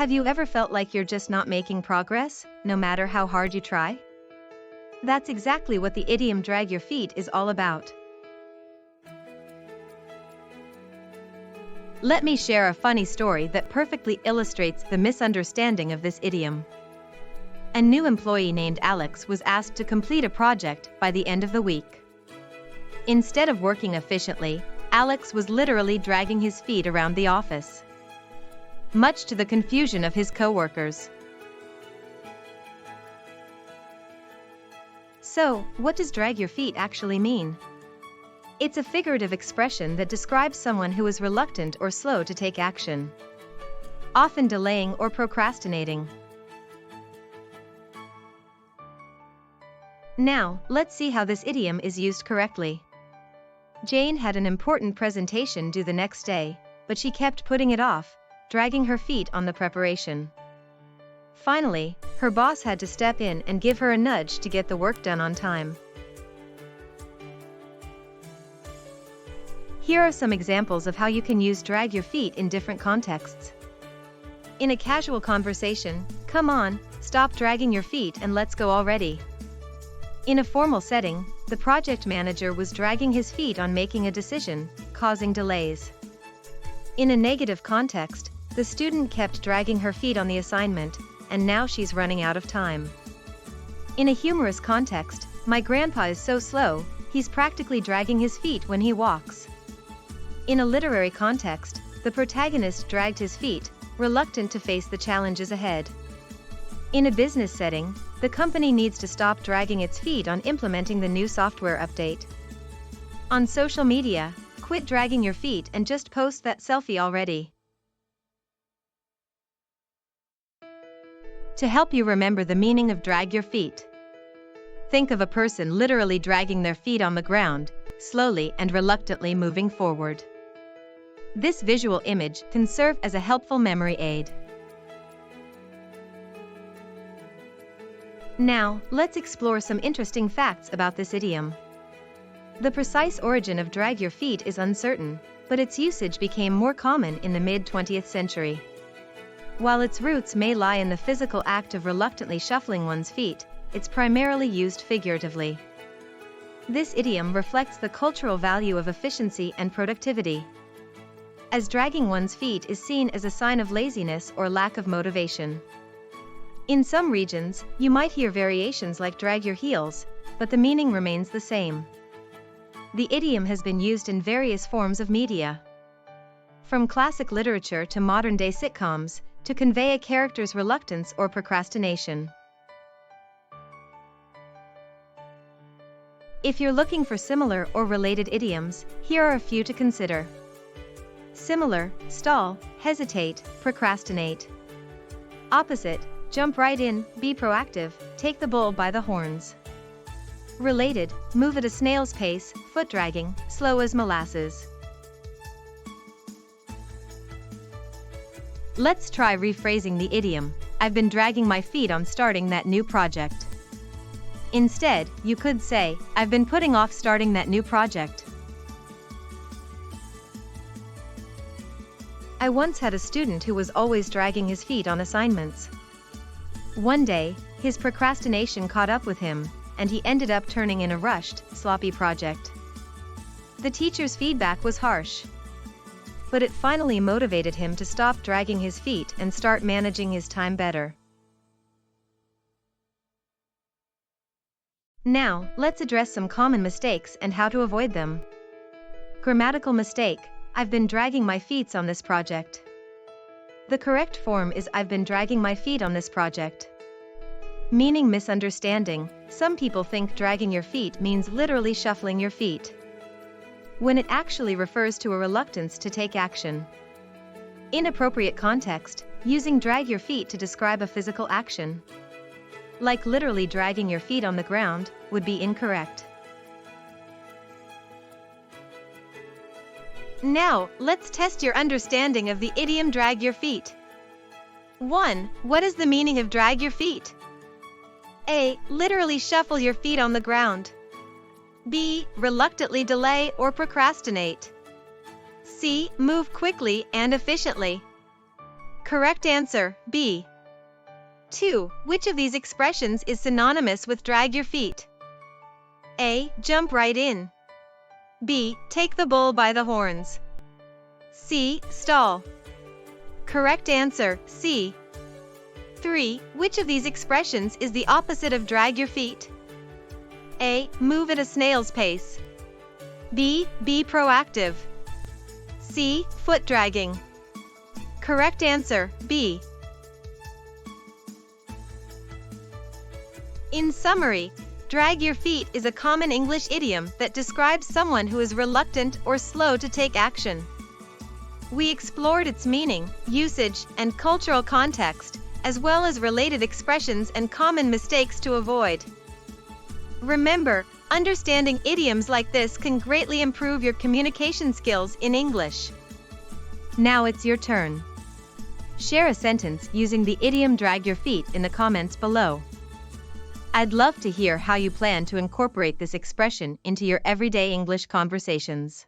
Have you ever felt like you're just not making progress, no matter how hard you try? That's exactly what the idiom drag your feet is all about. Let me share a funny story that perfectly illustrates the misunderstanding of this idiom. A new employee named Alex was asked to complete a project by the end of the week. Instead of working efficiently, Alex was literally dragging his feet around the office, much to the confusion of his coworkers. So, what does drag your feet actually mean? It's a figurative expression that describes someone who is reluctant or slow to take action, often delaying or procrastinating. Now, let's see how this idiom is used correctly. Jane had an important presentation due the next day, but she kept putting it off, dragging her feet on the preparation. Finally, her boss had to step in and give her a nudge to get the work done on time. Here are some examples of how you can use drag your feet in different contexts. In a casual conversation, "Come on, stop dragging your feet and let's go already." In a formal setting, the project manager was dragging his feet on making a decision, causing delays. In a negative context, the student kept dragging her feet on the assignment, and now she's running out of time. In a humorous context, "My grandpa is so slow, he's practically dragging his feet when he walks." In a literary context, the protagonist dragged his feet, reluctant to face the challenges ahead. In a business setting, the company needs to stop dragging its feet on implementing the new software update. On social media, quit dragging your feet and just post that selfie already. To help you remember the meaning of drag your feet, think of a person literally dragging their feet on the ground, slowly and reluctantly moving forward. This visual image can serve as a helpful memory aid. Now, let's explore some interesting facts about this idiom. The precise origin of drag your feet is uncertain, but its usage became more common in the mid-20th century. While its roots may lie in the physical act of reluctantly shuffling one's feet, it's primarily used figuratively. This idiom reflects the cultural value of efficiency and productivity, as dragging one's feet is seen as a sign of laziness or lack of motivation. In some regions, you might hear variations like drag your heels, but the meaning remains the same. The idiom has been used in various forms of media, from classic literature to modern-day sitcoms, to convey a character's reluctance or procrastination. If you're looking for similar or related idioms, here are a few to consider. Similar: stall, hesitate, procrastinate. Opposite: jump right in, be proactive, take the bull by the horns. Related: move at a snail's pace, foot dragging, slow as molasses. Let's try rephrasing the idiom, "I've been dragging my feet on starting that new project." Instead, you could say, "I've been putting off starting that new project." I once had a student who was always dragging his feet on assignments. One day, his procrastination caught up with him, and he ended up turning in a rushed, sloppy project. The teacher's feedback was harsh, but it finally motivated him to stop dragging his feet and start managing his time better. Now, let's address some common mistakes and how to avoid them. Grammatical mistake: "I've been dragging my feet on this project." The correct form is "I've been dragging my feet on this project." Meaning misunderstanding: some people think dragging your feet means literally shuffling your feet, when it actually refers to a reluctance to take action. Inappropriate context: using drag your feet to describe a physical action, like literally dragging your feet on the ground, would be incorrect. Now, let's test your understanding of the idiom drag your feet. 1. What is the meaning of drag your feet? A. Literally shuffle your feet on the ground. B. Reluctantly delay or procrastinate. C. Move quickly and efficiently. Correct answer, B. 2. Which of these expressions is synonymous with drag your feet? A. Jump right in. B. Take the bull by the horns. C. Stall. Correct answer, C. 3. Which of these expressions is the opposite of drag your feet? A. Move at a snail's pace. B. Be proactive. C. Foot dragging. Correct answer, B. In summary, drag your feet is a common English idiom that describes someone who is reluctant or slow to take action. We explored its meaning, usage, and cultural context, as well as related expressions and common mistakes to avoid. Remember, understanding idioms like this can greatly improve your communication skills in English. Now it's your turn. Share a sentence using the idiom drag your feet in the comments below. I'd love to hear how you plan to incorporate this expression into your everyday English conversations.